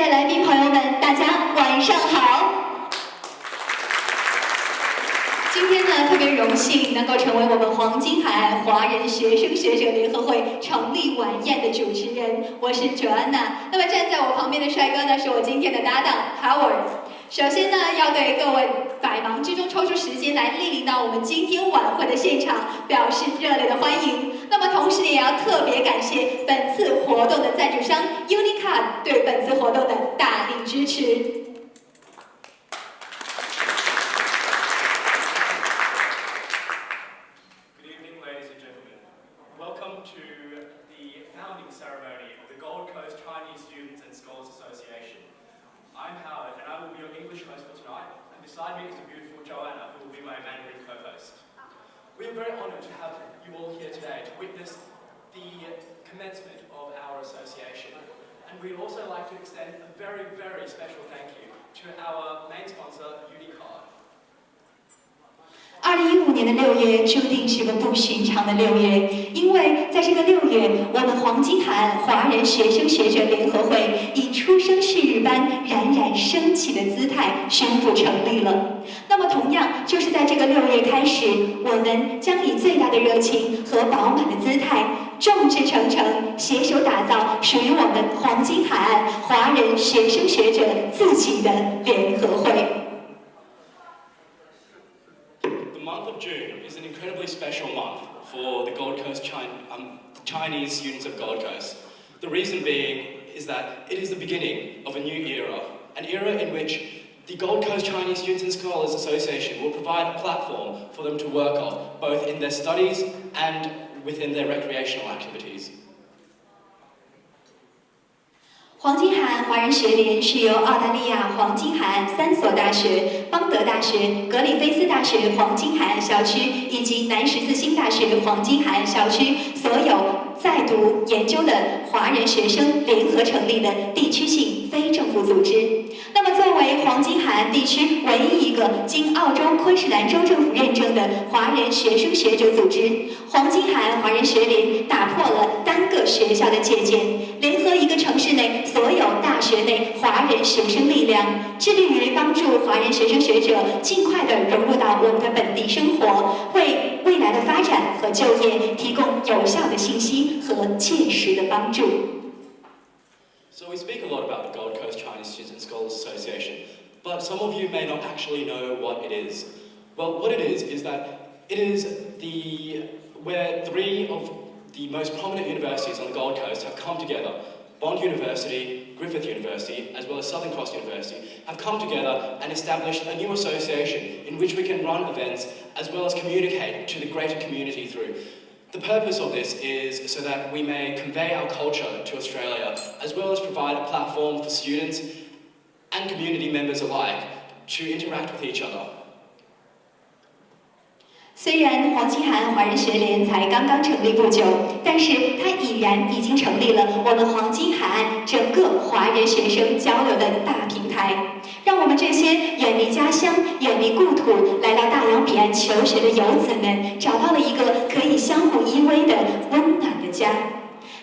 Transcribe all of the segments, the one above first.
的来宾朋友们，大家晚上好。今天呢，特别荣幸能够成为我们黄金海岸华人学生学者联合会成立晚宴的主持人，我是 Joanna。那么站在我旁边的帅哥呢，是我今天的搭档 Howard。首先呢，要对各位百忙之中抽出时间来莅临到我们今天晚会的现场，表示热烈的欢迎。那么同时也要特别感谢本次活动的赞助商 Unicard 对本次活动的大力支持。Good evening, ladies and gentlemen. Welcome to the founding ceremony of the Gold Coast Chinese Students and Scholars Association. I'm Howard, and I will be your English host for tonight, and beside me is the beautiful Joanna, who will be my Mandarin co-host. We are very honoured to have you all here today to witness the commencement of our association, and we'd also like to extend a very, very special thank you to our main sponsor, Unicard. 2015年的6月注定是个不寻常的6月，因为在这个6月，我们黄金海岸华人学生学者联合会以出生旭日般冉冉升起的姿态宣布成立了。那么，同样就是在这个6月开始，我们将以最大的热情和饱满的姿态，众志成城，携手打造属于我们黄金海岸华人学生学者自己的联合会。 The month of June is an incredibly special month for the Chinese students of Gold Coast. The reason being is that it is the beginning of a new era, an era in which the Gold Coast Chinese Students and Scholars Association will provide a platform for them to work off, both in their studies and within their recreational activities. 黄金海岸华人学联是由澳大利亚黄金海岸3所大学、邦德大学、格里菲斯大学黄金海岸校区以及南十字星大学黄金海岸校区所有在读研究的华人学生联合成立的地区性非政府组织。那么，作为黄金海岸地区唯一一个经澳洲昆士兰州政府认证的华人学生学者组织，黄金海岸华人学联打破了单个学校的界限，联合一个城市内所有大学内华人学生力量，致力于帮助华人学生学者尽快地融入到我们的本地生活，为未来的发展和就业提供有效的信息和切实的帮助。 So we speak a lot about the Gold Coast Chinese Students and Scholars Association, but some of you may not actually know what it is. Well, what it is that it is where three of the most prominent universities on the Gold Coast have come together. Bond University, Griffith University, as well as Southern Cross University, have come together and established a new association in which we can run events as well as communicate to the greater community through. The purpose of this is so that we may convey our culture to Australia, as well as provide a platform for students and community members alike to interact with each other. 虽然黄金海岸华人学联才刚刚成立不久，但是它已经成立了我们黄金海岸整个华人学生交流的大平台，让我们这些远离家乡、远离故土来到大洋彼岸求学的游子们，找到了一个可以相互依偎的温暖的家。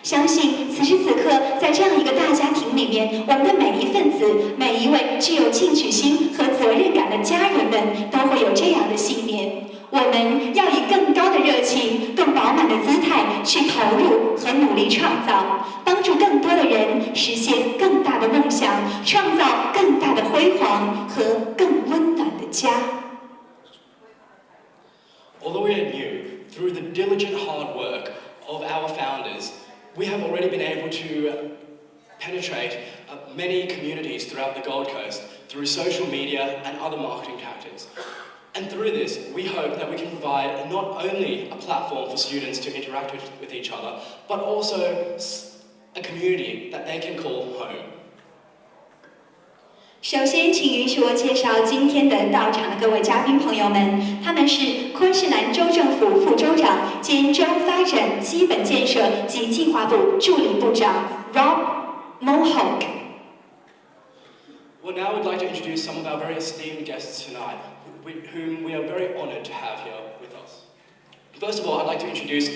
相信此时此刻，在这样一个大家庭里面，我们的每一份子，每一位具有进取心和责任感的家人们，都会有这样的信念。 我们要以更高的热情、更饱满的姿态去投入和努力创造，帮助更多的人实现更大的梦想，创造更大的辉煌和更温暖的家。Although we are new, through the diligent hard work of our founders, we have already been able to penetrate many communities throughout the Gold Coast through social media and other marketing tactics. And through this, we hope that we can provide not only a platform for students to interact with each other, but also a community that they can call home. 首先，请允许我介绍今天的到场的各位嘉宾朋友们，他们是昆士兰州政府副州长兼州发展基本建设及计划部助理部长 Rob Mohawk。 Well, now we'd like to introduce some of our very esteemed guests tonight, whom we are very honoured to have here with us. First of all, I'd like to introduce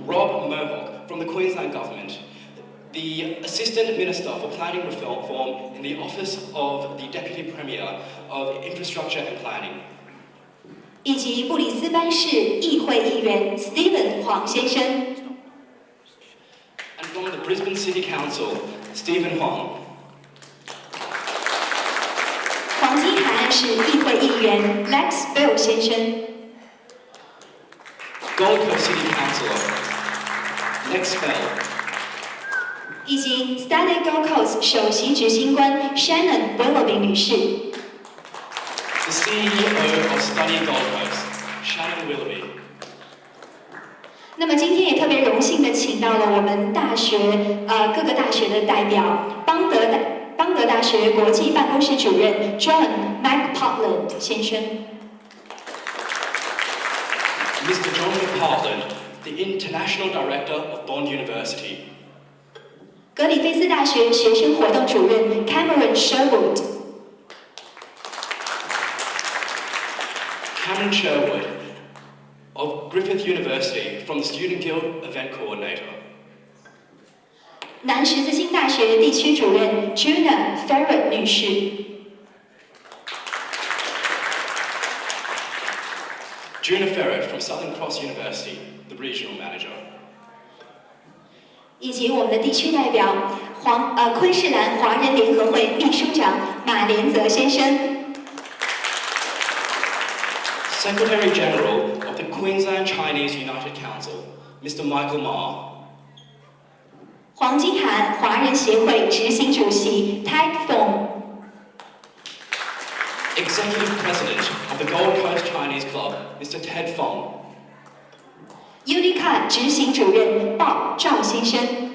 Rob Mohawk from the Queensland Government. the Assistant Minister for Planning Reform in the Office of the Deputy Premier of Infrastructure and Planning. 以及布里斯班市议会议员 Stephen 黄先生。And from the Brisbane City Council, Stephen Huang. 黄金海岸市议会议员 Lex Bell 先生。Gold Coast City Councillor, Lex Bell. 以及 Study Gold Coast 首席执行官 Shannon Willoughby 女士。The CEO of Study Gold Coast, Shannon Willoughby. 那么今天也特别荣幸的请到了我们大学各个大学的代表，邦德大学国际办公室主任 John McPartland 先生。Mr. John McPartland, the International Director of Bond University. 格里菲斯大学学生活动主任 Cameron Sherwood。Cameron Sherwood of Griffith University from the Student Guild Event Coordinator. 南十字星大学地区主任 Juna Ferret 女士。Juna Ferret from Southern Cross University, the Regional Manager. 以及我们的地区代表昆士兰华人联合会秘书长马连泽先生。Secretary General of the Queensland Chinese United Council, Mr. Michael Ma. 黄金海岸华人协会执行主席 Ted Fong。Executive President of the Gold Coast Chinese Club, Mr. Ted Fong. Unicard 执行主任 Bob 赵先生。And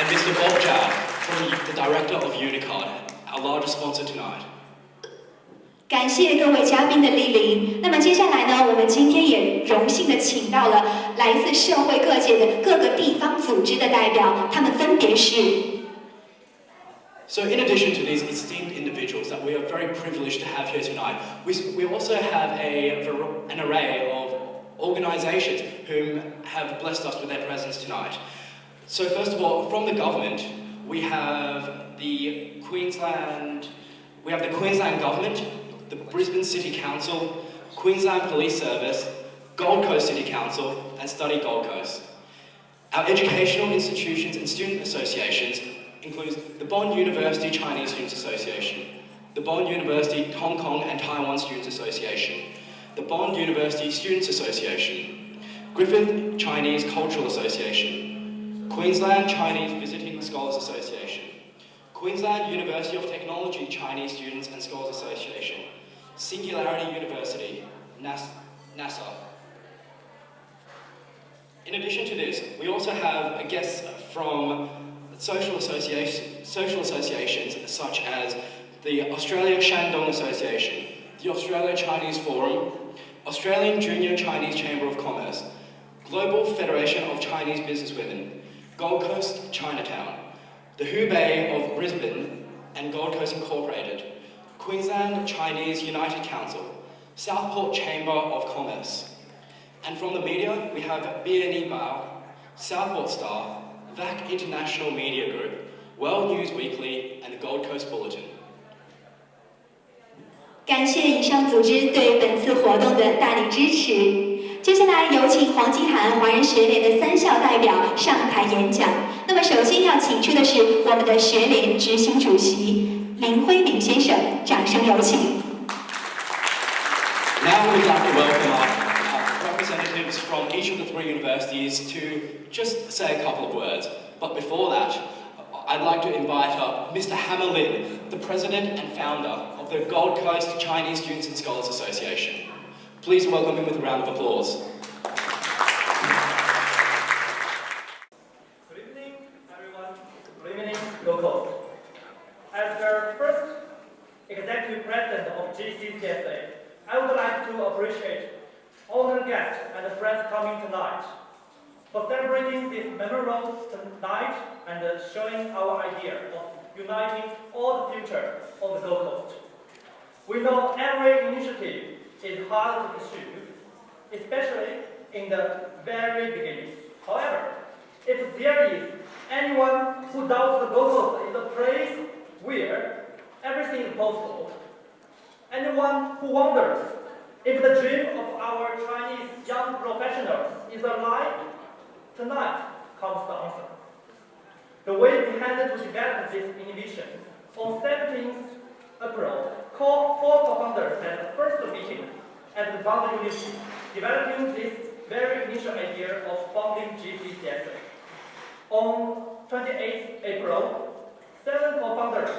Mr. Bob Zhao from the Director of Unicard, our largest sponsor tonight. 感谢各位嘉宾的莅临。那么接下来呢，我们今天也荣幸的请到了来自社会各界的各个地方组织的代表，他们分别是。So in addition to these esteemed individuals that we are very privileged to have here tonight, we also have an array of organisations whom have blessed us with their presence tonight. So first of all, from the government, we have the Queensland Government, the Brisbane City Council, Queensland Police Service, Gold Coast City Council, and Study Gold Coast. Our educational institutions and student associations include the Bond University Chinese Students Association, the Bond University Hong Kong and Taiwan Students Association, the Bond University Students Association, Griffith Chinese Cultural Association, Queensland Chinese Visiting Scholars Association, Queensland University of Technology Chinese Students and Scholars Association, Singularity University, NASA. In addition to this, we also have guests from social associations such as the Australia Shandong Association, the Australia Chinese Forum, Australian Junior Chinese Chamber of Commerce, Global Federation of Chinese Businesswomen, Gold Coast Chinatown, the Hubei of Brisbane and Gold Coast Incorporated, Queensland Chinese United Council, Southport Chamber of Commerce. And from the media, we have BNE Bao, Southport Star, VAC International Media Group, World News Weekly, and the Gold Coast Bulletin. 感谢以上组织对本次活动的大力支持。接下来有请黄金海岸华人学联的3校代表上台演讲。那么首先要请出的是我们的学联执行主席林辉明先生，掌声有请。Now we'd like to welcome our representatives from each of the 3 universities to just say a couple of words. But before that, I'd like to invite up Mr. Hammer Lin, the president and founder of the Gold Coast Chinese Students and Scholars Association. Please welcome him with a round of applause. Good evening, everyone. Good evening, Gold Coast. As the first executive president of GCCSSA, I would like to appreciate all the guests and friends coming tonight for celebrating this memorable night and showing our idea of uniting all the future of the Gold Coast. We know every initiative is hard to pursue, especially in the very beginning. However, if there is anyone who doubts the Gold Coast is a place where everything is possible, anyone who wonders if the dream of our Chinese young professionals is alive, tonight comes the answer. The way behind to develop this innovation, on 17th April, four co-founders had the first meeting at the Bond University, developing this very initial idea of founding GCCSSA. On 28th April, 7 co-founders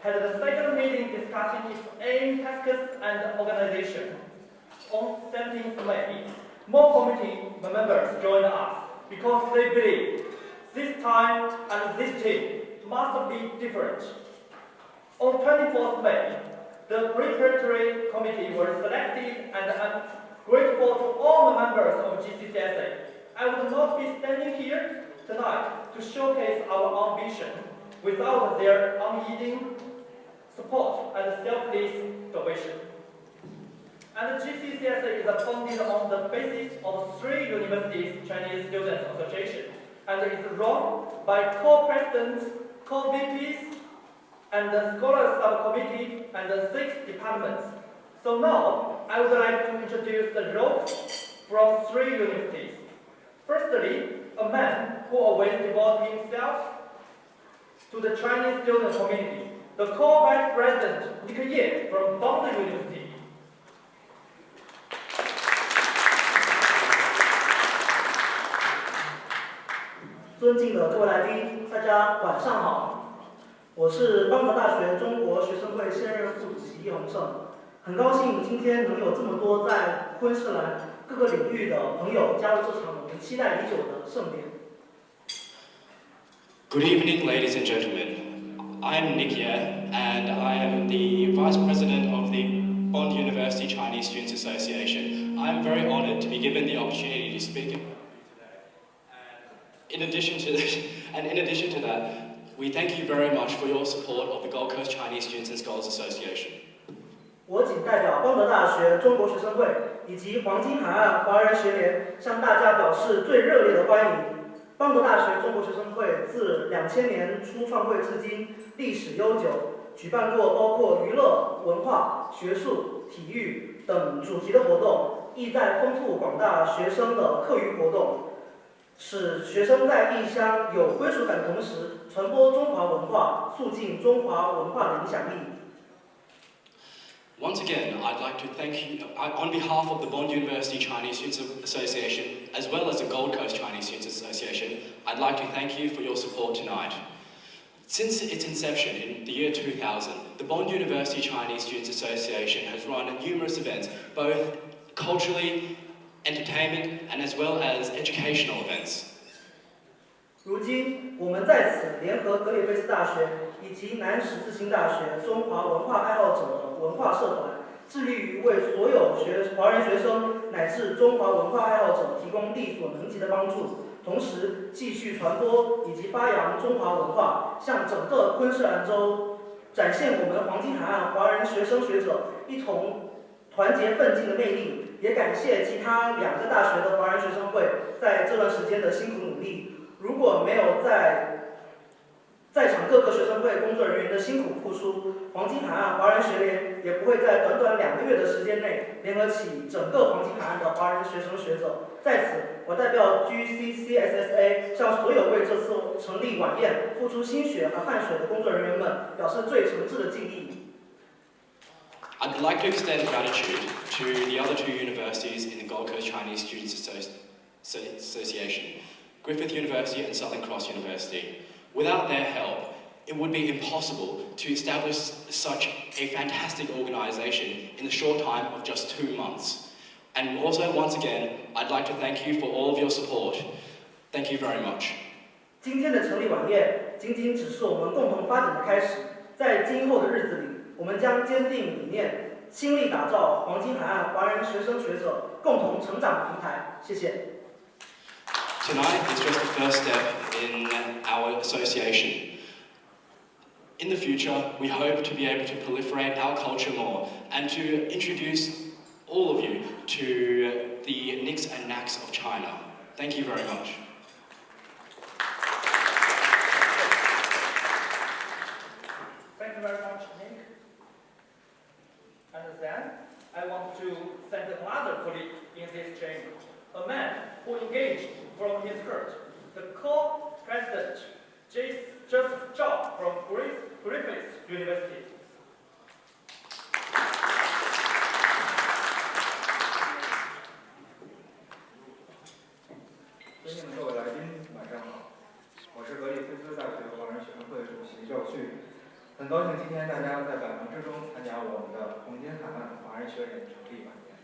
had the second meeting discussing its aim, tasks, and organization. On 17th May, more committee members joined us because they believe this time and this team must be different. On 24th May, the preparatory committee was selected, and I'm grateful to all the members of GCCSSA. I would not be standing here tonight to showcase our ambition without their unyielding support and selfless devotion. And GCCSSA is founded on the basis of 3 universities' Chinese Students Association, and is run by co-presidents, co-VPs, and the Scholars Subcommittee, and the 6 departments. So now, I would like to introduce the roles from 3 universities. Firstly, a man who always devotes himself to the Chinese student community, the co-vice president Nick Ye from Bond University. 尊敬的各位来宾，大家晚上好。我是邦德大学中国学生会现任副主席叶洪胜，很高兴今天能有这么多在昆士兰各个领域的朋友加入这场我们期待已久的盛典。Good evening, ladies and gentlemen. I am Nick Ye, and I am the Vice President of the Bond University Chinese Students Association. I am very honored to be given the opportunity to speak. In addition to that, we thank you very much for your support of the Gold Coast Chinese Students and Scholars Association. 我谨代表邦德大学中国学生会以及黄金海岸华人学联向大家表示最热烈的欢迎。邦德大学中国学生会自2000年初创会至今，历史悠久，举办过包括娱乐、文化、学术、体育等主题的活动，意在丰富广大学生的课余活动。 使学生在异乡有归属感的同时，传播中华文化，促进中华文化的影响力。Once again, I'd like to thank you on behalf of the Bond University Chinese Students Association, as well as the Gold Coast Chinese Students Association. I'd like to thank you for your support tonight. Since its inception in the year 2000, the Bond University Chinese Students Association has run numerous events, both culturally, entertainment, and as well as educational events. 如今，我们在此联合格里菲斯大学以及南十字星大学中华文化爱好者的文化社团，致力于为所有华人学生乃至中华文化爱好者提供力所能及的帮助，同时继续传播以及发扬中华文化，向整个昆士兰州展现我们黄金海岸华人学生学者一同团结奋进的魅力。 也感谢其他2个大学的华人学生会在这段时间的辛苦努力。如果没有在场各个学生会工作人员的辛苦付出，黄金海岸华人学联也不会在短短2个月的时间内联合起整个黄金海岸的华人学生学者。在此，我代表 GCCSSA 向所有为这次成立晚宴付出心血和汗水的工作人员们表示最诚挚的敬意。 I'd like to extend gratitude to the other 2 universities in the Gold Coast Chinese Students Association, Griffith University and Southern Cross University. Without their help, it would be impossible to establish such a fantastic organisation in the short time of just 2 months. And also, once again, I'd like to thank you for all of your support. Thank you very much. 今天的成立晚宴仅仅只是我们共同发展的开始，在今后的日子里。 我们将坚定理念，倾力打造黄金海岸华人学生学者共同成长的平台。谢谢。Tonight is just the first step in our association. In the future, we hope to be able to proliferate our culture more and to introduce all of you to the nicks and knacks of China. Thank you very much. 续。很高兴今天大家在百忙之中参加我们的黄金海岸华人学联成立晚宴。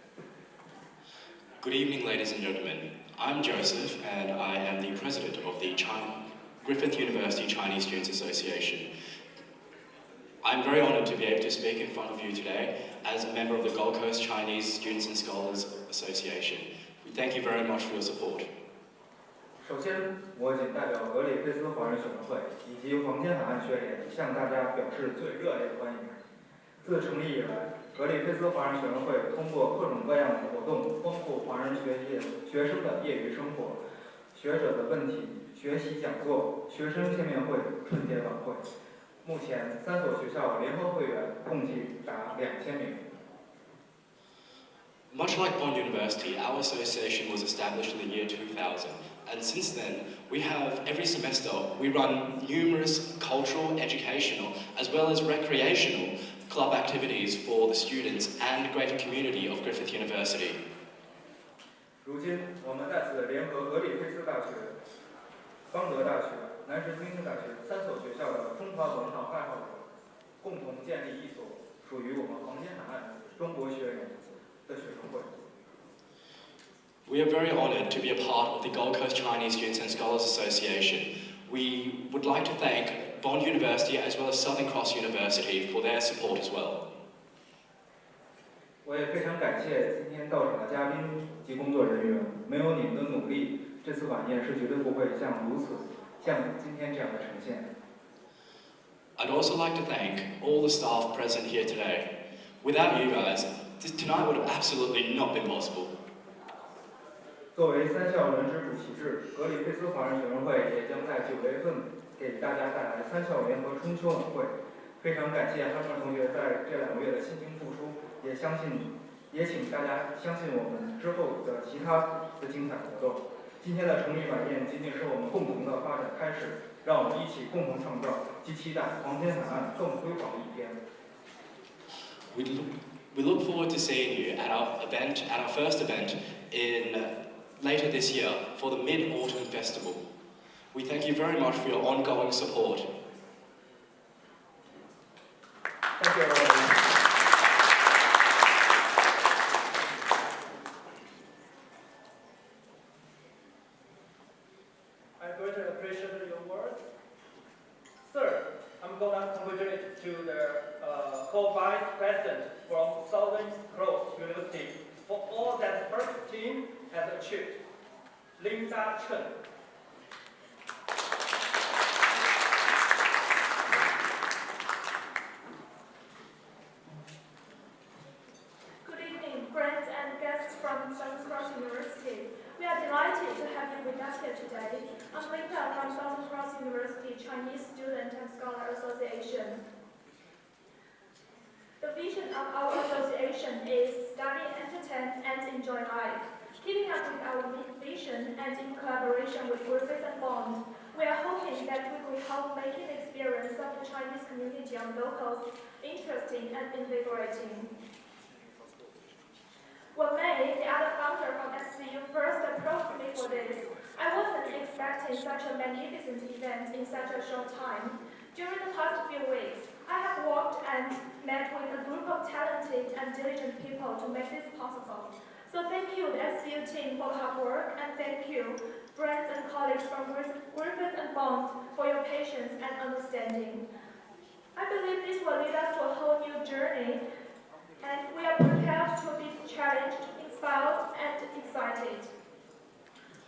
Good evening, ladies and gentlemen. I'm Joseph, and I am the president of the Griffith University Chinese Students Association. I'm very honored to be able to speak in front of you today as a member of the Gold Coast Chinese Students and Scholars Association. We thank you very much for your support. 首先，我谨代表格里菲斯华人学生会以及黄金海岸学联向大家表示最热烈的欢迎。自成立以来，格里菲斯华人学生会通过各种各样的活动，丰富华人学生的业余生活，学者的问题、学习讲座、学生见面会、春节晚会。目前3所学校联合会员共计达2000名。Much like Bond University, our association was established in the year 2000, and since then, we have every semester, we run numerous cultural, educational, as well as recreational club activities for the students and greater community of Griffith University. 如今，我们在此联合格里菲斯大学、邦德大学、南什斯大学3所学校的中华文化爱好者，共同建立一所属于我们黄金海岸中国学联的学生会。We are very honoured to be a part of the Gold Coast Chinese Students and Scholars Association. We would like to thank Bond University as well as Southern Cross University for their support as well. 我也非常感谢今天到场的嘉宾及工作人员，没有你们的努力，这次晚宴是绝对不会像今天这样的呈现。I'd also like to thank all the staff present here today. Without you guys, tonight would have absolutely not been possible. 作为3校轮值主席制，格里菲斯华人学生会也将在9月份给大家带来3校联合春秋晚会。非常感谢哈默同学在这2个月的辛勤付出，也请大家相信我们之后的其他的精彩活动。今天的成立晚宴仅仅是我们共同的发展开始，让我们一起共同创造及期待黄金海岸更辉煌的一天。We look forward to seeing you at our first event later this year for the Mid-Autumn Festival. We thank you very much for your ongoing support. Thank you, everyone. I greatly appreciate your words. Third, I'm going to congratulate to the co-vice president from Southern Cross University for all that first team has achieved, Linda Chen. Good evening, friends and guests from Southern Cross University. We are delighted to have you with us here today. I'm Linda from Southern Cross University Chinese Student and Scholar Association. The vision of our association is study, entertain, and enjoy life. Keeping up with our vision and in collaboration with Griffith and Bond, we are hoping that we will help make the experience of the Chinese community on Gold Coast interesting and invigorating. When May, the other founder from SCU, first approached me for this, I wasn't expecting such a magnificent event in such a short time. During the past few weeks, I have worked and met with a group of talented and diligent people to make this possible. So thank you, the SCU team, for the hard work, and thank you, friends and colleagues from Griffith and Bond, for your patience and understanding. I believe this will lead us to a whole new journey, and we are prepared to be challenged, inspired, and excited.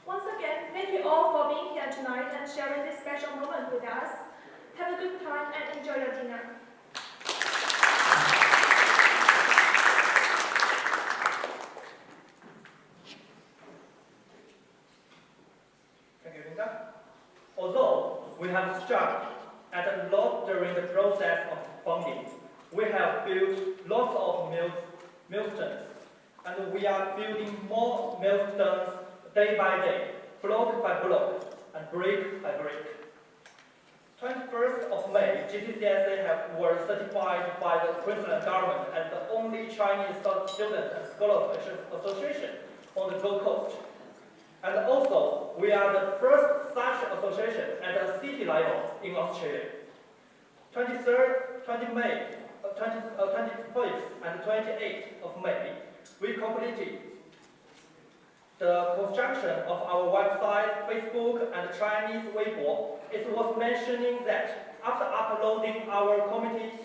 Once again, thank you all for being here tonight and sharing this special moment with us. Have a good time and enjoy your dinner. Thank you, Linda. Although we have struggled at a lot during the process of funding, we have built lots of milestones, and we are building more milestones day by day, block by block, and brick by brick. 21st of May, GCCSSA was certified by the Queensland government as the only Chinese student and scholar association on the Gold Coast. And also, we are the first such association at a city level in Australia. 23rd, 25th, and 28th of May, we completed the construction of our website, Facebook, and Chinese Weibo. It was mentioning that after uploading our committee's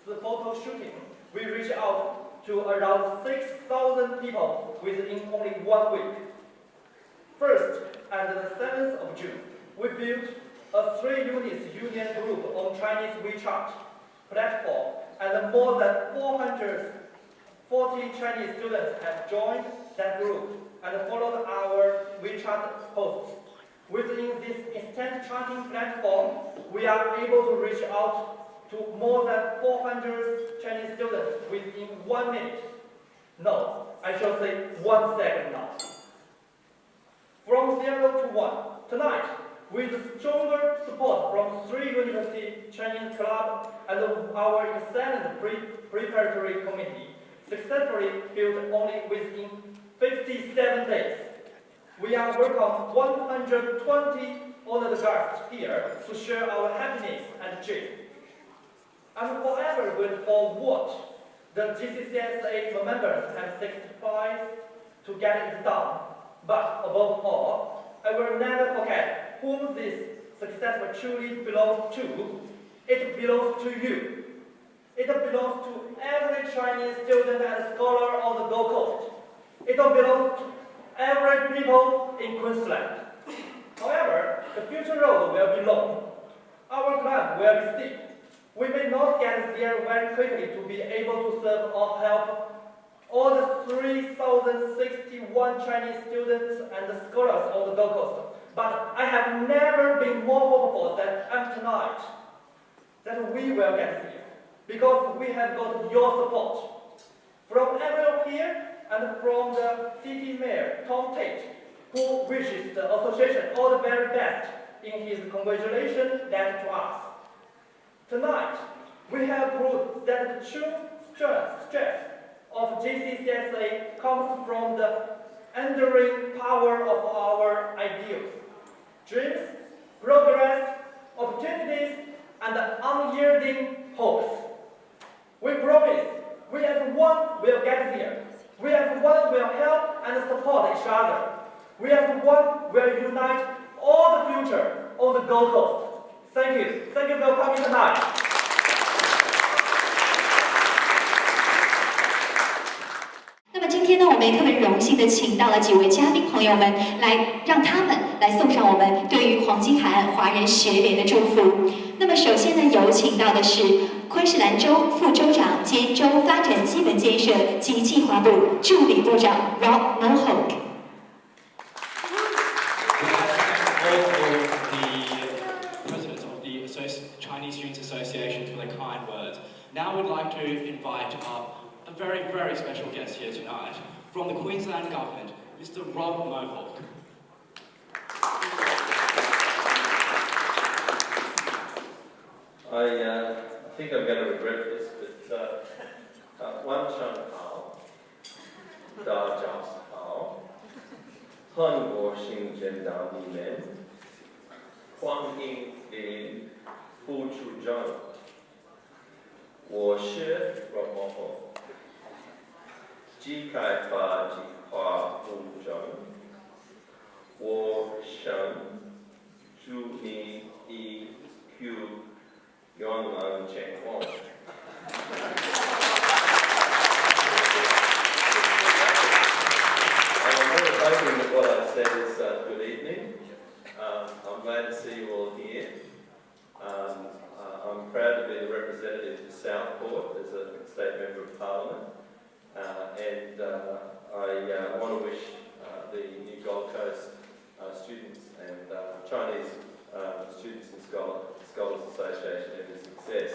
photo shooting, we reached out to around 6,000 people within only 1 week. First, on the 7th of June, we built a 3-unit union group on Chinese WeChat platform, and more than 440 Chinese students have joined that group and followed our WeChat posts. Within this instant chatting platform, we are able to reach out to more than 400 Chinese students within 1 minute. No, I shall say 1 second now. From 0 to 1, tonight, with stronger support from 3 university Chinese clubs and our excellent preparatory committee, successfully built only within 57 days. We are welcome 120 honored guests here to share our happiness and joy. I'm forever grateful for what the GCCSSA members have sacrificed to get it done. But above all, I will never forget whom this success truly belongs to. It belongs to you. It belongs to every Chinese student and scholar on the Gold Coast. It belongs to every people in Queensland. However, the future road will be long. Our climb will be steep. We may not get there very quickly to be able to serve or help all the 3,061 Chinese students and scholars on the Gold Coast. But I have never been more hopeful than I am tonight that we will get there, because we have got your support. From everyone here and from the city mayor, Tom Tate, who wishes the association all the very best in his congratulation letter to us. Tonight, we have proved that the true strength of GCCSSA comes from the enduring power of our ideals, dreams, progress, opportunities, and unyielding hopes. We promise, we as one will get there. We as one will help and support each other. We as one will unite all the future on the Gold Coast. Thank you. Thank you for coming tonight. 那么今天呢，我们也特别荣幸的请到了几位嘉宾朋友们来，让他们来送上我们对于黄金海岸华人学联的祝福。那么首先呢，有请到的是昆士兰州副州长兼州发展基本建设及计划部助理部长 Rob Mohawk。Chinese Students Association for the kind words. Now we'd like to invite up a very, very special guest here tonight from the Queensland Government, Mr. Rob Mohawk. I think I'm going to regret this, but Wan Chang Hao, Da Jiao Hao, Han Wo Xing Zhen Da Li Men, Huang Ying Lin, Hu Chu Zhang, 我是 Rob Mohawk, 机开发计划部长，我想祝你一 Q 永安健康。I'm really hoping that what I said is good evening. I'm glad to see you all here. I'm proud to be the representative for Southport as a State Member of Parliament, and I want to wish the new Gold Coast students and Chinese Students and Scholars Association every success.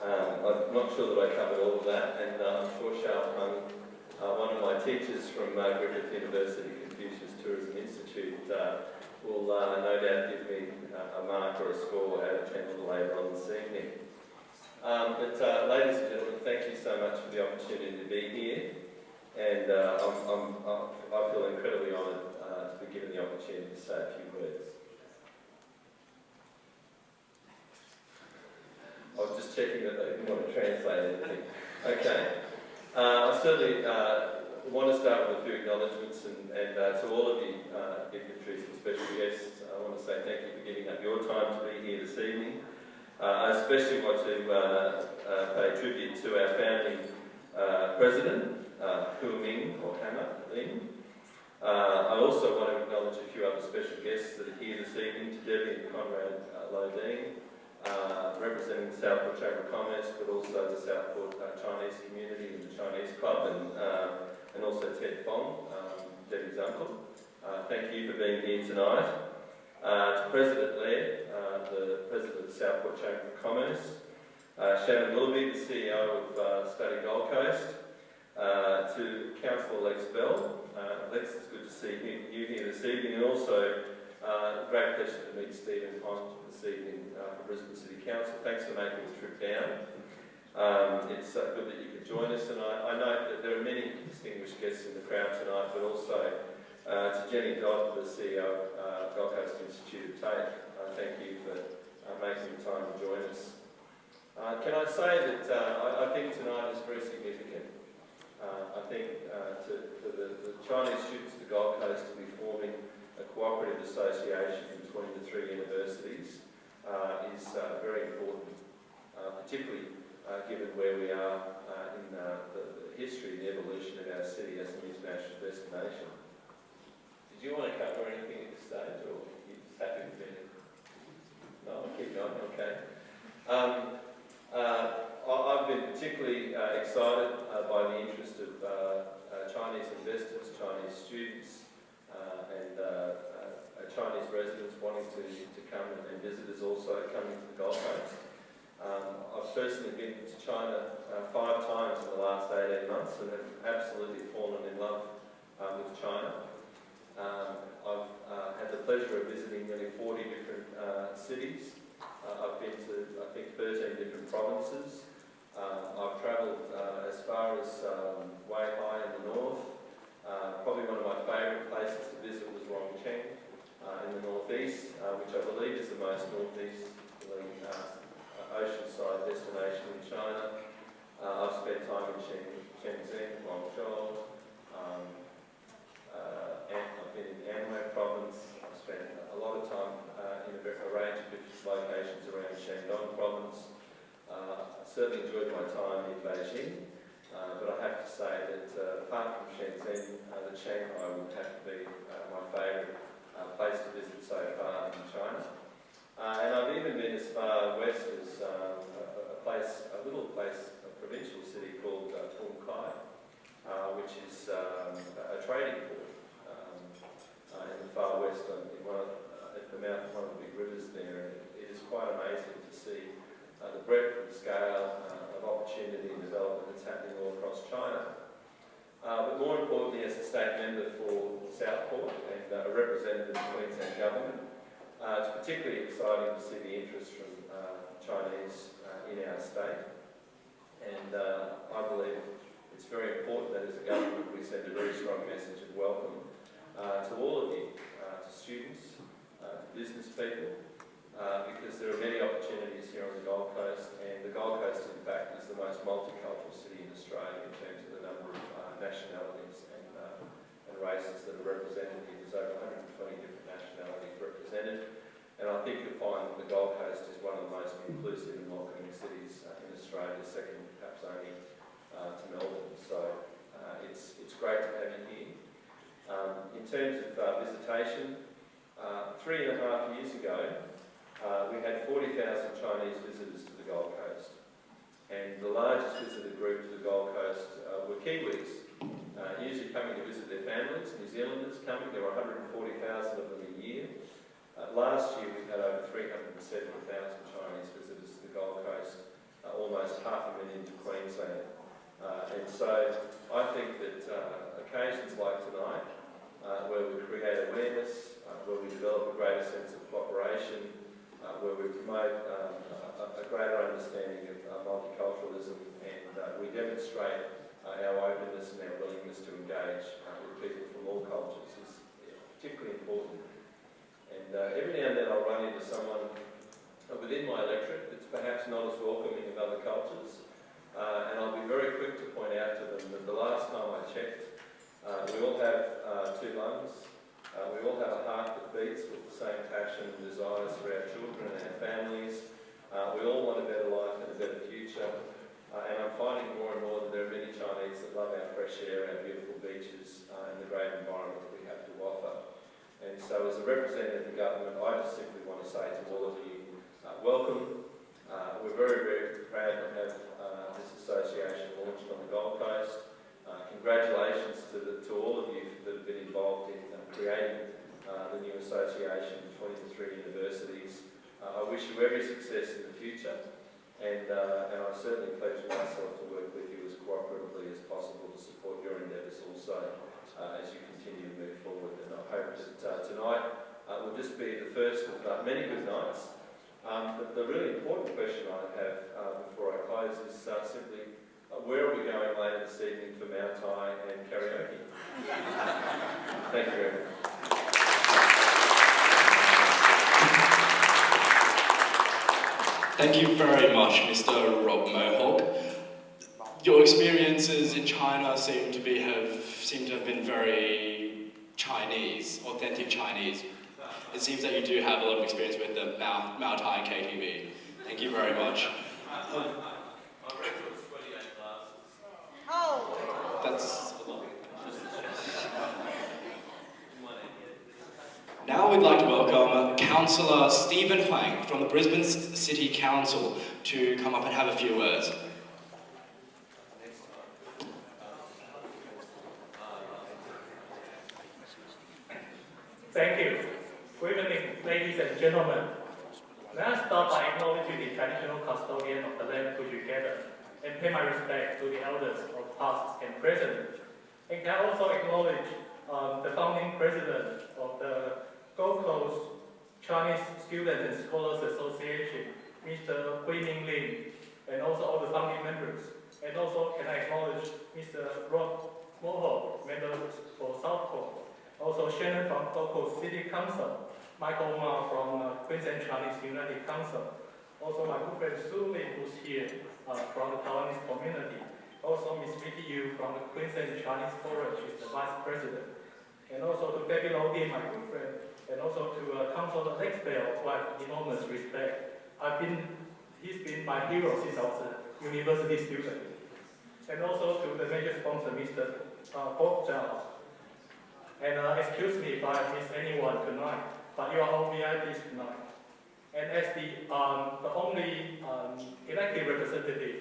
I'm not sure that I covered all of that, and I'm sure Xiao Hung, one of my teachers from Griffith University Confucius Tourism Institute, will no doubt give me a mark or a score out of 10 a little later on this evening. But ladies and gentlemen, thank you so much for the opportunity to be here, and I feel incredibly honoured to be given the opportunity to say a few words. just checking that they didn't want to translate anything. Okay. I certainly want to start with a few acknowledgements, and to all of you dignitaries and special guests, I want to say thank you for giving up your time to be here this evening. I especially want to pay tribute to our founding president, Hu Ming, or Hammer Ling. I also want to acknowledge a few other special guests that are here this evening, to Debbie and Conrad Lodine, representing the Southport Chamber of Commerce, but also the Southport Chinese community and the Chinese club, and also Ted Fong, Debbie's uncle. Thank you for being here tonight. To President Laird, the President of the Southport Chamber of Commerce, Shannon Willoughby, the CEO of Study Gold Coast, to Councillor Lex Bell. Lex, it's good to see you here this evening, and also great pleasure to meet Stephen Pond this evening from Brisbane City Council. Thanks for making the trip down. It's good that you could join us, and I note that there are many distinguished guests in the crowd tonight, but also to Jenny Dodd, the CEO of Gold Coast Institute of TAFE. Thank you for making the time to join us. Can I say that I think tonight is very significant. I think for the Chinese students of the Gold Coast to be forming a cooperative association between the three universities is very important, particularly given where we are in the history and the evolution of our city as an international destination. Did you want to cover anything at this stage, or are you just happy with it? No, I'll keep going, okay. I've been particularly excited by the interest of Chinese investors, Chinese students, and Chinese residents wanting to come and visitors also coming to the Gold Coast. I've personally been to China 5 times in the last 18 months and have absolutely fallen in love with China. I've had the pleasure of visiting nearly 40 different cities. I've been to, I think, 13 different provinces. I've travelled as far as Weihai in the north. Probably one of my favourite places to visit was Rongcheng in the northeast, which I believe is the most northeasterly oceanside destination in China. I've spent time in Shenzhen, Guangzhou. I've been in Anhui province. I've spent a lot of time in a range of different locations around Shandong province. I certainly enjoyed my time in Beijing, but I have to say that apart from Shenzhen, that Shanghai would have to be my favourite place to visit so far in China. And I've even been as far west as a little place, a provincial city called Fengkai, which is a trading port in the far west, at the mouth of one of the big rivers there. And it is quite amazing to see the breadth and scale of opportunity and development that's happening all across China. But more importantly, as a state member for Southport and a representative of the Queensland Government, it's particularly exciting to see the interest from Chinese in our state. And I believe it's very important that as a government we send a very strong message of welcome to all of you, to students, to business people, because there are many opportunities here on the Gold Coast, and the Gold Coast, in fact, is the most multicultural city in Australia in terms of the number of nationalities and races that are represented here. There's over 120 different nationalities represented, and I think you'll find that the Gold Coast is one of the most inclusive and welcoming cities in Australia, second perhaps only to Melbourne. So it's great to have you here. In terms of visitation, 3.5 years ago, we had 40,000 Chinese visitors to the Gold Coast, and the largest visitor group to the Gold Coast were Kiwis, usually coming to visit their families. New Zealanders coming, there were 140,000 of them a year. Last year we had over 370,000 Chinese visitors to the Gold Coast, almost 500,000 to Queensland. And so I think that occasions like tonight, where we create awareness, where we develop a greater sense of cooperation, where we promote a greater understanding of multiculturalism, and we demonstrate our openness and our willingness to engage with people from all cultures is particularly important. And every now and then I'll run into someone within my electorate that's perhaps not as welcoming of other cultures. And I'll be very quick to point out to them that the last time I checked, we all have 2 lungs, we all have a heart that beats with the same passion and desires for our children and our families. We all want a better life and a better future. And I'm finding more and more that there are many Chinese that love our fresh air, our beautiful beaches, and the great environment that we have to offer. And so as a representative of the government, I just simply want to say to all of you, welcome. We're very, very proud to have this association launched on the Gold Coast. Congratulations to all of you that have been involved in creating the new association between the 3 universities. I wish you every success in the future, and I certainly pledge myself to work with you as cooperatively as possible to support your endeavours also as you continue to move forward. And I hope that tonight will just be the first of many good nights. But the really important question I have before I close is simply, where are we going later this evening for Mao Tai and karaoke? Thank you very much. Thank you very much, Mr. Rob Mohawk. Your experiences in China seem to have been very Chinese, authentic Chinese. It seems that you do have a lot of experience with the Mao Tai KTV. Thank you very much. That's a lot. Now we'd like to welcome Councillor Stephen Huang from the Brisbane City Council to come up and have a few words. Thank you. Good evening, ladies and gentlemen. Let us start by acknowledging the traditional custodian of the land which we gather, and pay my respect to the elders of past and present. And can also acknowledge the founding president of the Gold Coast Chinese Students and Scholars Association, Mr. Hui Ming Lin, and also all the founding members. And also can I acknowledge Mr. Rob Mohawk, member for South Coast. Also Shannon from Gold Coast City Council, Michael Ma from Queensland Chinese United Council. Also my good friend Su Lin, who's here from the Taiwanese community. Also Ms. Vicky Yu from the Queensland Chinese Forum, she's the Vice President. And also to Debbie Lodi, my good friend, and also to Councillor Lexbell, who I have enormous respect. He's been my hero since I was a university student. And also to the major sponsor, Mr. Bob Zhao. And excuse me if I miss anyone tonight, but you are all VIPs tonight. And as the only elected representative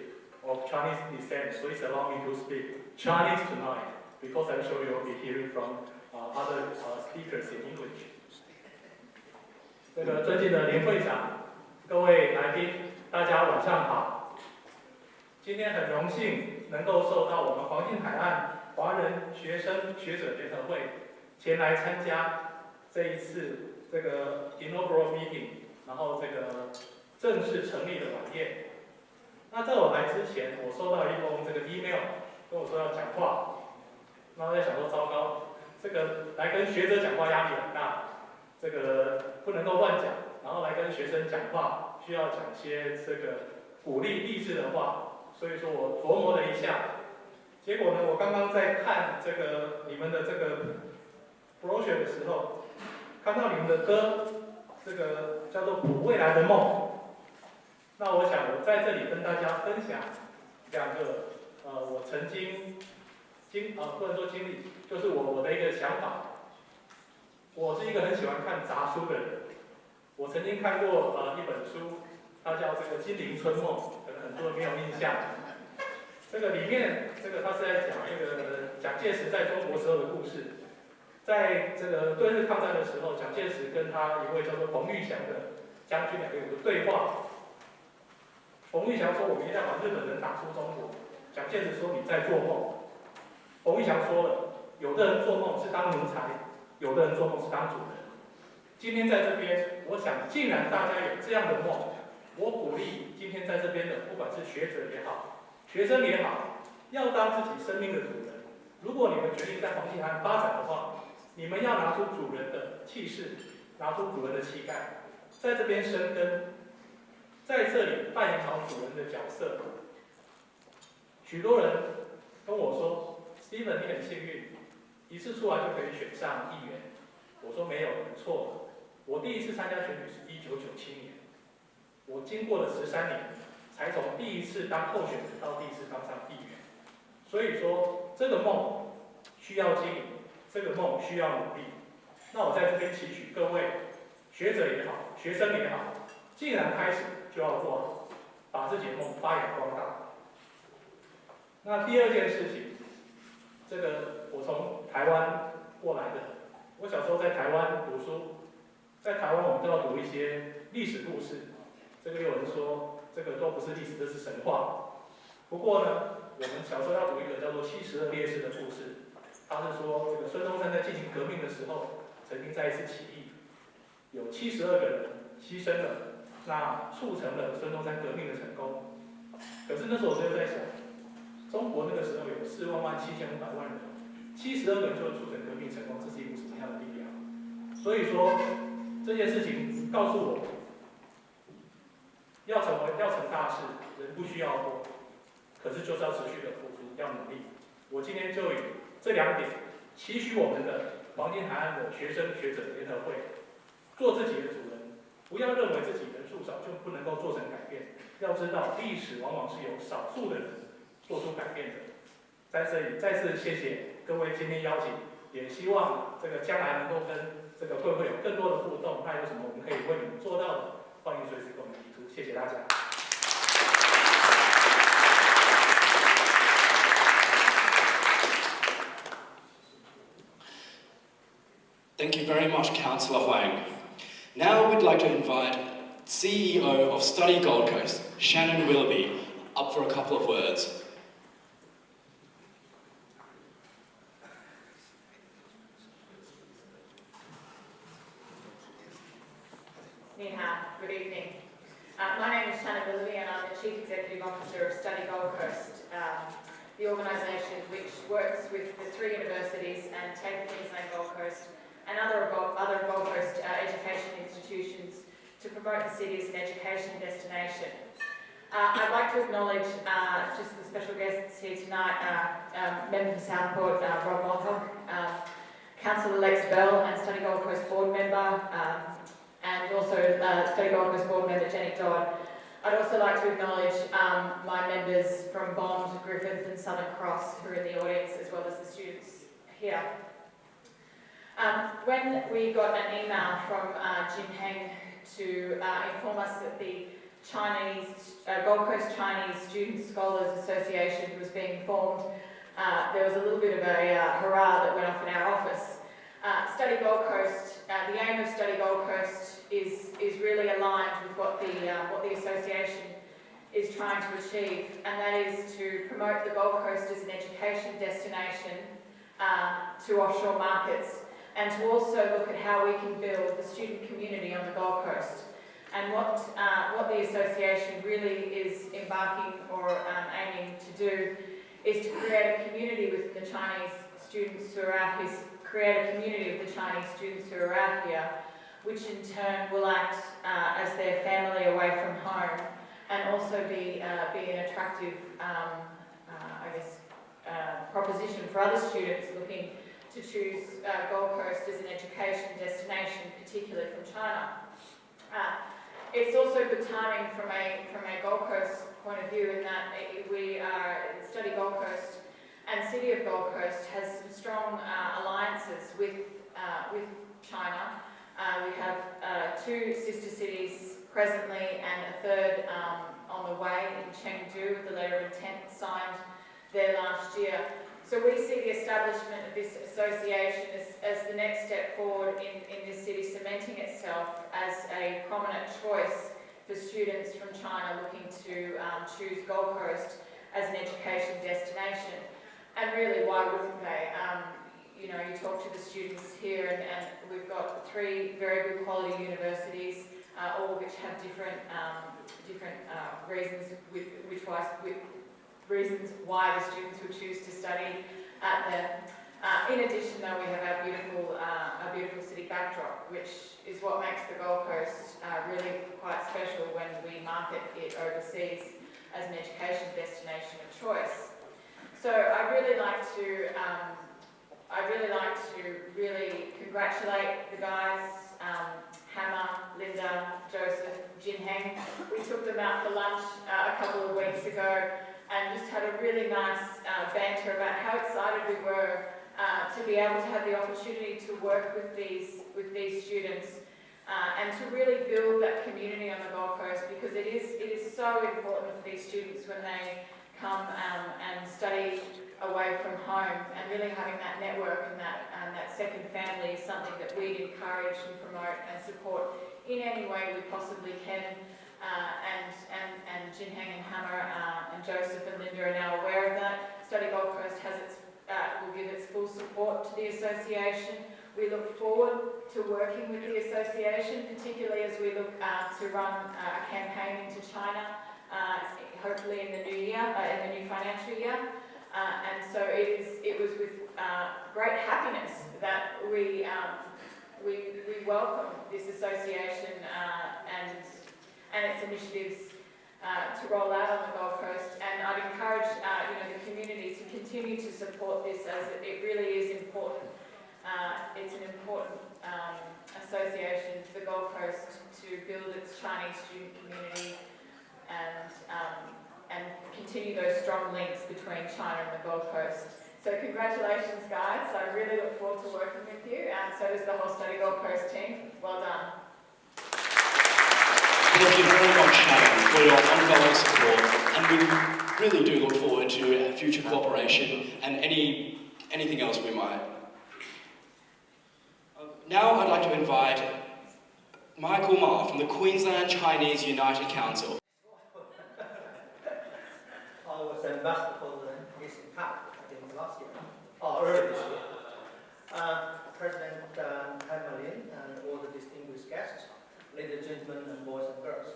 of Chinese descent, please allow me to speak Chinese tonight, because I'm sure you'll be hearing from other speakers in English. 尊敬的林会长，各位来宾，大家晚上好。今天很荣幸能够受到我们黄金海岸华人学生学者联合会前来参加这一次这个 inaugural meeting， 然后这个正式成立的晚宴。那在我来之前，我收到一封这个 email， 跟我说要讲话，那我在想说糟糕，这个来跟学者讲话压力很大。 这个不能够乱讲，然后来跟学生讲话，需要讲一些这个鼓励励志的话，所以说我琢磨了一下，结果呢，我刚刚在看这个你们的这个 brochure 的时候，看到你们的歌，这个叫做《谱未来的梦》，那我想我在这里跟大家分享两个我曾经不能说经历，就是我的一个想法。 我是一个很喜欢看杂书的人。我曾经看过一本书，它叫这个《金陵春梦》，可能很多人没有印象。这个里面，它是在讲这个蒋介石在中国时候的故事。在这个对日抗战的时候，蒋介石跟他一位叫做冯玉祥的将军两个有个对话。冯玉祥说：“我们一定要把日本人打出中国。”蒋介石说：“你在做梦。”冯玉祥说了：“有的人做梦是当奴才。” 有的人做梦是当主人。今天在这边，我想，既然大家有这样的梦，我鼓励今天在这边的，不管是学者也好，学生也好，要当自己生命的主人。如果你们决定在黄金海岸发展的话，你们要拿出主人的气势，拿出主人的气概，在这边生根。在这里扮演好主人的角色。许多人跟我说 ，Steven 你很幸运，一次出来就可以选上议员。我说没有，你错了。我第一次参加选举是1997年，我经过了13年，才从第一次当候选人到第一次当上议员。所以说，这个梦需要经营，这个梦需要努力。那我在这边期许各位学者也好，学生也好，既然开始就要做好，把自己的梦发扬光大。那第二件事情，这个我从台湾过来的，我小时候在台湾读书，在台湾我们都要读一些历史故事，这个有人说这个都不是历史，这是神话。不过呢，我们小时候要读一个叫做72烈士的故事，他是说这个孙中山在进行革命的时候，曾经在一次起义，有72个人牺牲了，那促成了孙中山革命的成功。可是那时候我就在想，中国那个时候有47500万人，72个人就会促成革命成功，这是一股什么样的力量？所以说这件事情告诉我们，要成大事，人不需要多，可是就是要持续的付出，要努力。我今天就以这2点期许我们的黄金海岸的学生学者联合会，做自己的主人，不要认为自己人数少就不能够做成改变。要知道，历史往往是由少数的人做出改变的。在这里再次谢谢各位今天邀请，也希望这个将来能够跟这个会有更多的互动，还有什么我们可以为你们做到的，欢迎随时跟我们提出。谢谢大家。Thank you very much, Councillor Huang. Now we'd like to invite CEO of Study Gold Coast, Shannon Willoughby, up for a couple of words. 你好, good evening. My name is Shannon Willoughby and I'm the Chief Executive Officer of Study Gold Coast, the organisation which works with the 3 universities and Taper Queensland Gold Coast and other Gold Coast education institutions to promote the city as an education destination. I'd like to acknowledge just the special guests here tonight, Member for Southport, Rob Mothog, Councillor Lex Bell and Study Gold Coast Board Member, and also Study Gold Coast Board Member Jenny Dodd. I'd also like to acknowledge my members from Bond, Griffith and Southern Cross who are in the audience, as well as the students here. When we got an email from Jim Heng to inform us that the Gold Coast Chinese Student Scholars Association was being formed, there was a little bit of a hurrah that went off in our office. Study Gold Coast, the aim of Study Gold Coast is really aligned with what the association is trying to achieve, and that is to promote the Gold Coast as an education destination to offshore markets, and to also look at how we can build the student community on the Gold Coast. And what the association really is embarking or aiming to do is to create a community with the Chinese students who are out here, which in turn will act as their family away from home, and also be an attractive, proposition for other students looking to choose Gold Coast as an education destination, particularly from China. It's also good timing from a Gold Coast point of view, in that we Study Gold Coast and City of Gold Coast has some strong alliances with China. We have 2 sister cities presently and a third on the way in Chengdu, with the letter of intent signed there last year. So we see the establishment of this association as the next step forward in this city, cementing itself as a prominent choice for students from China looking to choose Gold Coast as an education destination. And really, why wouldn't they? You talk to the students here, and we've got 3 very good quality universities, all which have different reasons why the students would choose to study at them. In addition, though, we have our beautiful city backdrop, which is what makes the Gold Coast really quite special when we market overseas as an education destination of choice. So I'd really like to really congratulate the guys, Hammer, Linda, Joseph, Jinheng. We took them out for lunch a couple of weeks ago and just had a really nice banter about how excited we were to be able to have the opportunity to work with these students and to really build that community on the Gold Coast, because it is so important for these students when they come and study away from home, and really having that network and that second family is something that we'd encourage and promote and support in any way we possibly can. And Jinheng and Hammer and Joseph and Linda are now aware of that. Study Gold Coast has will give its full support to the association. We look forward to working with the association, particularly as we look to run a campaign into China, hopefully in the new year, in the new financial year. And so it was with great happiness that we welcome this association and its initiatives to roll out on the Gold Coast. And I'd encourage the community to continue to support this, as it really is important. It's an important association for the Gold Coast to build its Chinese student community and continue those strong links between China and the Gold Coast. So congratulations, guys. I really look forward to working with you, and so does the whole Study Gold Coast team. Well done. Thank you very much, Shannon, for your ongoing support, and we really do look forward to future cooperation and anything else we might. Now I'd like to invite Michael Ma from the Queensland Chinese United Council. I was ambassador for this CAP, I think last year, or earlier this year. President Hammerlin and all the distinguished guests, ladies and gentlemen, and boys and girls.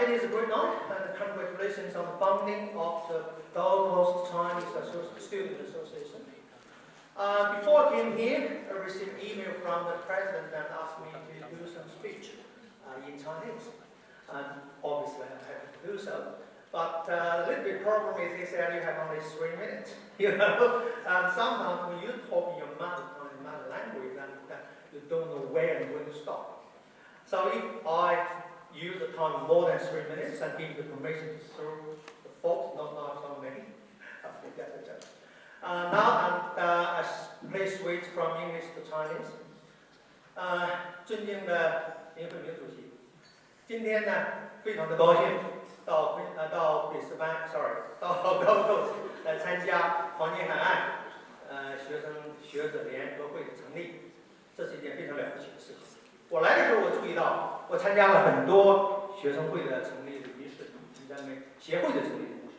It is a great night, and congratulations on the founding of the Gold Coast Chinese Student Association. Before I came here, I received an email from the president and asked me to do some speech in Chinese. And obviously I'm happy to do so. But a little bit problem is he said you have only 3 minutes. And sometimes when you talk in your mother language, and you don't know where and when to stop. So if I use the time more than 3 minutes and give the permission to throw the folks, not so many, I think that's a joke. Now I please switch from English to Chinese. 尊敬的林慧明主席，今天呢非常的高兴到比斯班到高coast来参加黄金海岸学生学者联合会的成立，这是一件非常了不起的事情。我来的时候我注意到，我参加了很多学生会的成立的仪式，咱们协会的成立的仪式，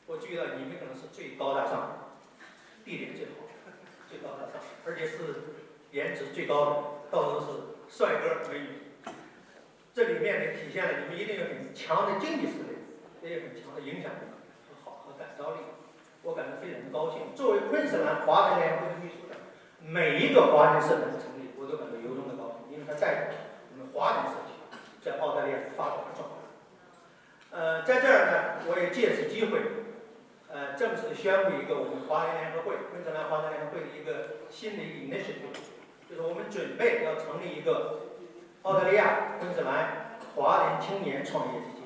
我注意到你们可能是最高大上的。 地点最好，最高大上，而且是颜值最高的，到处是帅哥美女。这里面呢体现了你们一定有很强的经济实力，也有很强的影响力和感召力。我感到非常的高兴。作为昆士兰华人联合会的秘书长，每一个华人社团的成立，我都感到由衷的高兴，因为它代表我们华人社区在澳大利亚发展的状况。在这儿呢，我也借此机会。 正式宣布一个我们华人联合会昆士兰华人联合会的一个新的一个 initiative， 就是我们准备要成立一个澳大利亚昆士兰华人青年创业基金。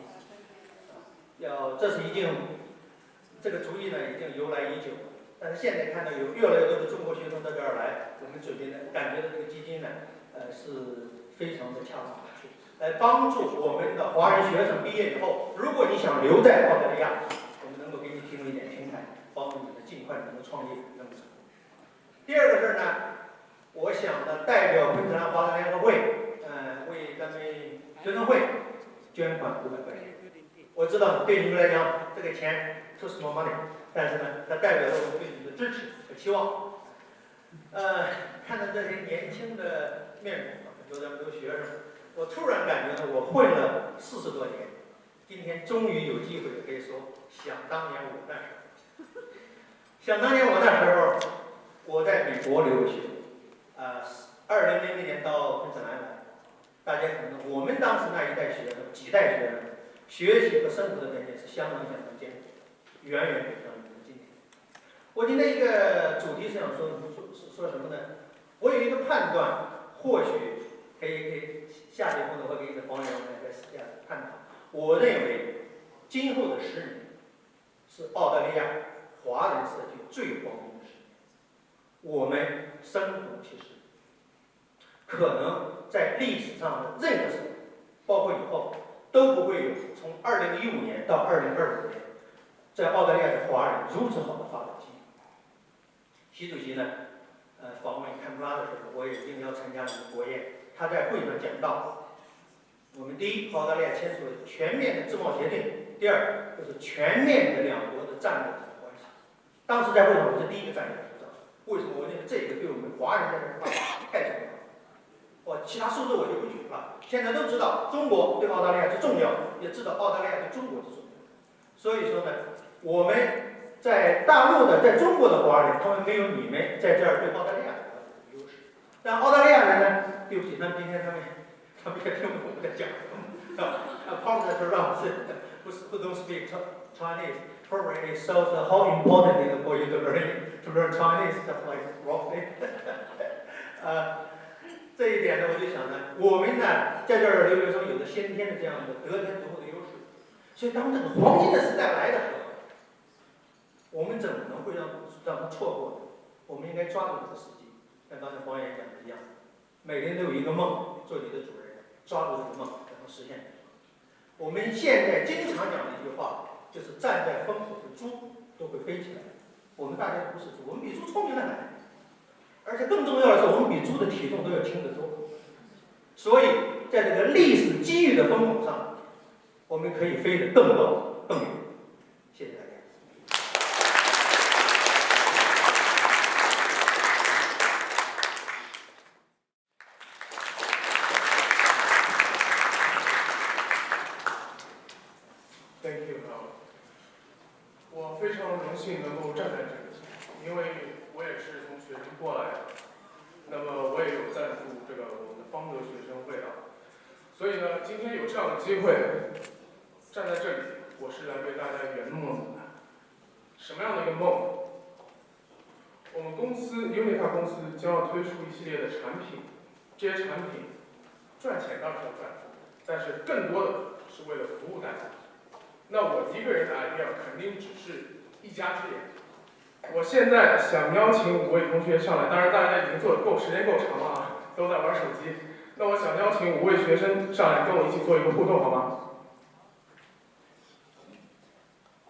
这个主意呢已经由来已久，但是现在看到有越来越多的中国学生到这儿来，我们准备的感觉到这个基金呢，是非常的恰当可取，来帮助我们的华人学生毕业以后，如果你想留在澳大利亚。 能够给你提供一点平台，帮助你们尽快能够创业能够成功。第二个事儿呢，我想呢代表昆士兰华人联合会，为咱们学生会捐款500块钱。我知道对你们来讲，这个钱too small money， 但是呢，它代表了我们对你们的支持和期望。看到这些年轻的面孔，有这么多学生，我突然感觉到我混了40多年。 今天终于有机会可以说，想当年我那时候，想当年我那时候，我在美国留学，2000年到昆士兰来，大家可能我们当时那一代学生，几代学生，学习和生活的边界是相当艰苦，远远比不上你们的今天。我今天一个主题是想说什么呢？我有一个判断，或许可以下节课呢会跟一个黄员来探讨。我认为今后的10年是澳大利亚华人社区最黄金的10年。我们生活其实可能在历史上的任何时候，包括以后，都不会有从2015年到2025年，在澳大利亚的华人如此好的发展机遇。习主席呢，访问堪培拉的时候，我也应邀参加了一个国宴。他在会上讲到，我们第一，澳大利亚签署了全面的自贸协定；第二，就是全面的两国的战略关系。当时在会上我是第一个站起来说的，为什么？我认为这个对我们华人在这块太重要了。其他数字我就不举了。现在都知道中国对澳大利亚是重要，也知道澳大利亚对中国是重要。所以说呢，我们在大陆的、在中国的华人，他们没有你们在这儿对澳大利亚的优势。但澳大利亚人呢，对不起，今天他们也听不懂我在讲什么。Apart from who don't speak Chinese, probably it shows how important it is for you to learn Chinese, just like roughly. 这一点呢，我就想呢，我们呢在这儿留学生有着先天的这样的得天独厚的优势，所以当这个黄金的时代来的时候，我们怎么能会让它错过呢？我们应该抓住这个时机，像刚才黄爷讲的一样，每个人都有一个梦，做你的主人，抓住这个梦，然后实现。我们现在经常讲的一句话，就是站在风口的猪都会飞起来。我们大家不是猪，我们比猪聪明得很。而且更重要的是，我们比猪的体重都要轻得多。所以，在这个历史机遇的风口上，我们可以飞得更高更远。谢谢大家。Thank you, Mel. 我非常荣幸能够站在这里，因为我也是从学生过来的，那么我也有赞助这个我们的方德学生会啊，所以呢，今天有这样的机会站在这里，我是来为大家圆梦的。什么样的一个梦？我们公司 Unica 公司将要推出一系列的产品，这些产品赚钱当然是要赚，但是更多的是为了服务大家。那我一个人的 idea 肯定只是一家之言。我现在想邀请5位同学上来，当然大家已经做的时间够长了啊，都在玩手机。那我想邀请5位学生上来跟我一起做一个互动，好吗？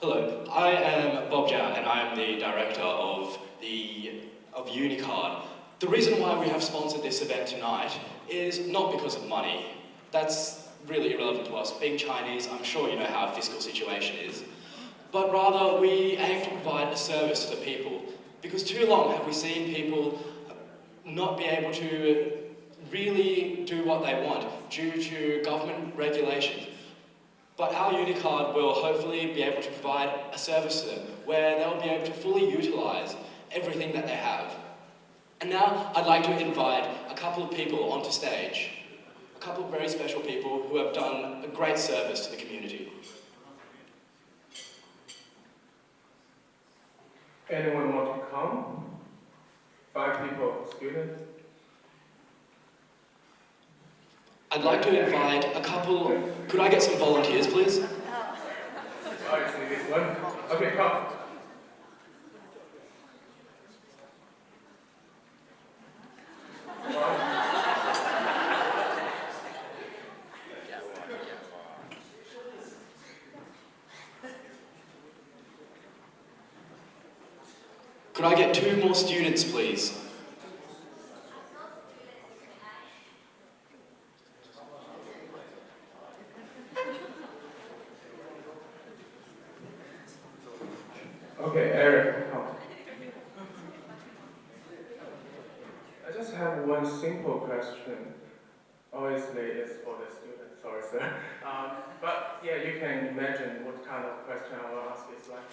Hello, I am Bob Zhao and I am the director of Unicard. The reason why we have sponsored this event tonight is not because of money. That's really irrelevant to us. Being Chinese, I'm sure you know how our fiscal situation is. But rather, we aim to provide a service to the people. Because too long have we seen people not be able to really do what they want due to government regulations. But our Unicard will hopefully be able to provide a service to them where they'll be able to fully utilise everything that they have. And now I'd like to invite a couple of people onto stage. A couple of very special people who have done a great service to the community. Anyone want to come? 5 people, students. I'd like to invite a couple. Could I get some volunteers, please? Oh, you see this one? Okay, come. Could I get 2 more students, please? Okay, Eric, come. I just have one simple question. Obviously, it's for the student. Sorry, sir. But yeah, you can imagine what kind of question I will ask is like.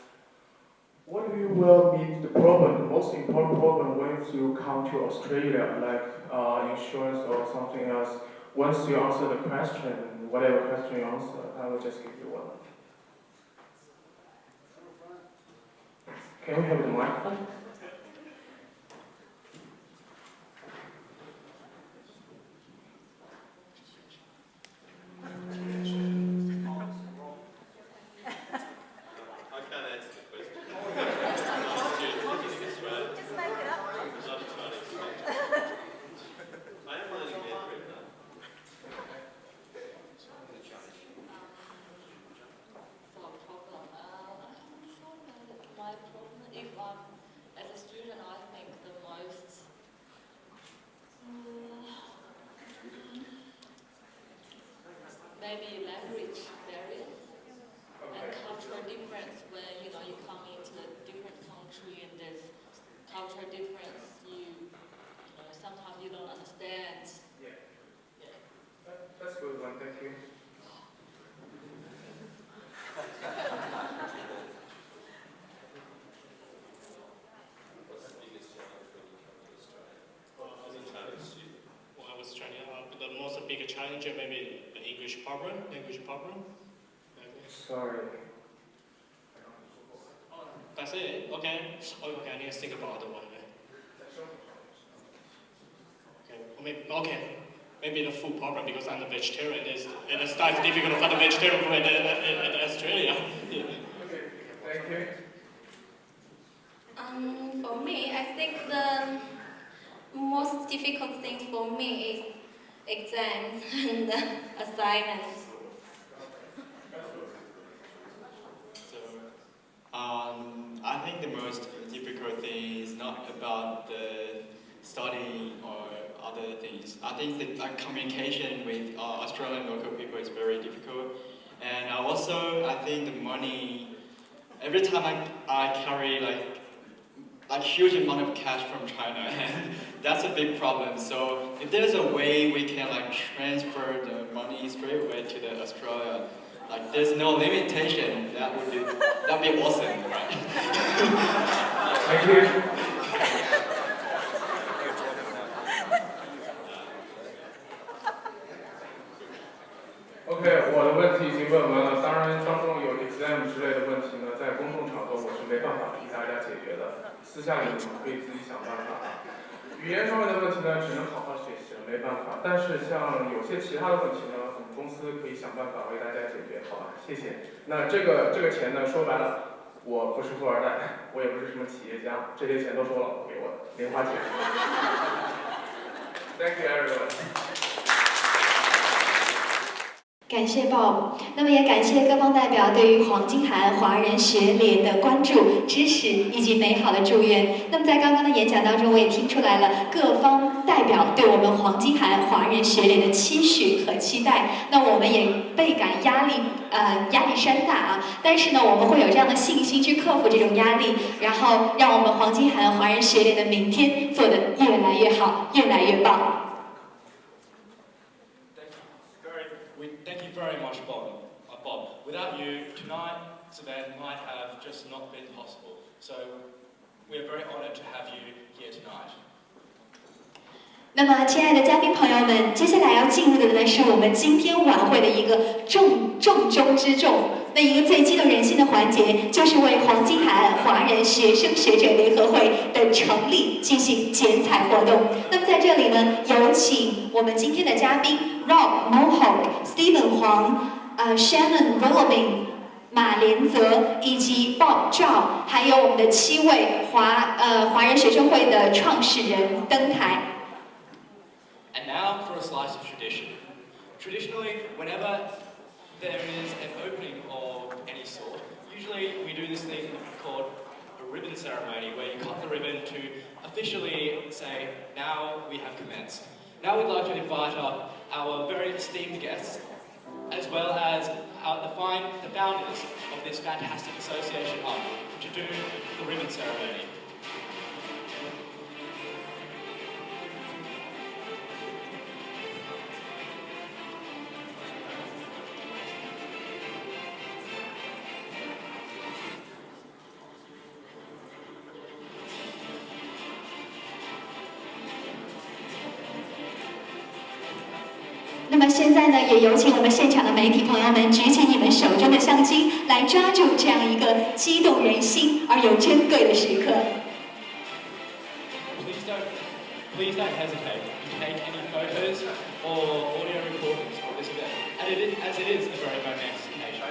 What will be the problem, the most important problem once you come to Australia, like insurance or something else? Once you answer the question, whatever question you answer, I will just give you one. Can we have the microphone? Maybe language barriers and cultural difference when you come into a different country and there's cultural difference. Sometimes you don't understand. Yeah. That's a good one. Thank you. What's the biggest challenge when you come to Australia? As a Chinese student, when I was Chinese, the most big challenge maybe the language problem. Sorry. That's it. Okay. Okay. I need to think about the one. Okay. Maybe the food problem because I'm a vegetarian. It's difficult to find a vegetarian food in Australia. Yeah. Okay. Thank you. For me, I think the most difficult thing for me is exams and assignments. I think the most difficult thing is not about the studying or other things. I think the communication with Australian local people is very difficult. And also, I think the money, every time I carry like huge amount of cash from China, and that's a big problem. So if there's a way we can transfer the money straight away to the Australia, there's no limitation, that'd be awesome, right? Thank you. OK， 我的问题已经问完了。当然，当中有 exam 之类的问题呢，在公众场合我是没办法替大家解决的，私下里你们可以自己想办法。语言上面的问题呢，只能好好学习了，没办法。但是像有些其他的问题呢，我们公司可以想办法为大家解决，好吧？谢谢。那这个钱呢，说白了，我不是富二代，我也不是什么企业家，这些钱都是我老婆给我的，零花钱。Thank you, everyone. 感谢 Bob， 那么也感谢各方代表对于黄金海岸华人学联的关注、支持以及美好的祝愿。那么在刚刚的演讲当中，我也听出来了各方代表对我们黄金海岸华人学联的期许和期待。那我们也倍感压力山大啊，但是呢，我们会有这样的信心去克服这种压力，然后让我们黄金海岸华人学联的明天做得越来越好，越来越棒。Thank you very much, Bob. Without you, tonight's event might have just not been possible. So we are very honoured to have you here tonight. 那么，亲爱的嘉宾朋友们，接下来要进入的呢，是我们今天晚会的一个重中之重，那一个最激动人心的环节，就是为黄金海岸华人学生学者联合会的成立进行剪彩活动。那么在这里呢，有请我们今天的嘉宾 Rob Mohawk、Steven 黄、Shannon Rolling、马连泽以及 Bob 赵，还有我们的7位华人学生会的创始人登台。And now for a slice of tradition. Traditionally, whenever there is an opening of any sort, usually we do this thing called a ribbon ceremony, where you cut the ribbon to officially say, now we have commenced. Now we'd like to invite up our very esteemed guests, as well as the founders of this fantastic association up to do the ribbon ceremony. 也有请我们现场的媒体朋友们举起你们手中的相机，来抓住这样一个激动人心而又珍贵的时刻。Please don't hesitate to take any photos or audio recordings of this event, as it is a very momentous occasion.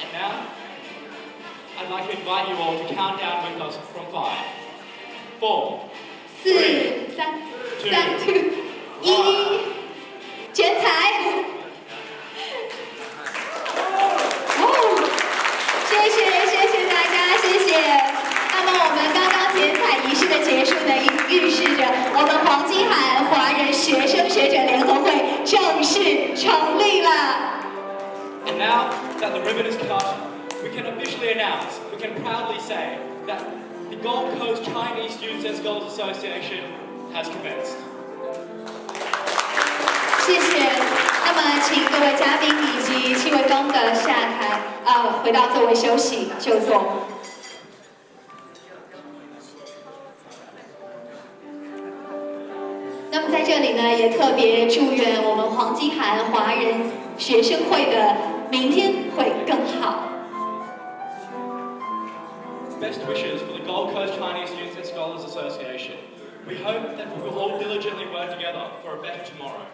And now, I'd like to invite you all to count down with us from 5, 4, 4、3、2、1，剪彩！谢谢大家，谢谢。那么我们刚刚剪彩仪式的结束呢，预示着我们黄金海岸华人学生学者联合会正式成立了。And now that the ribbon is cut, we can officially announce, we can proudly say that the Gold Coast Chinese Students and Scholars Association has commenced. 谢谢。那么，请各位嘉宾以及7位东的下台，回到座位休息就坐。那么在这里呢，也特别祝愿我们黄金海岸华人学生会的明天会更好。Best wishes for the Gold Coast Chinese Students and Scholars Association. We hope that we will all diligently work together for a better tomorrow.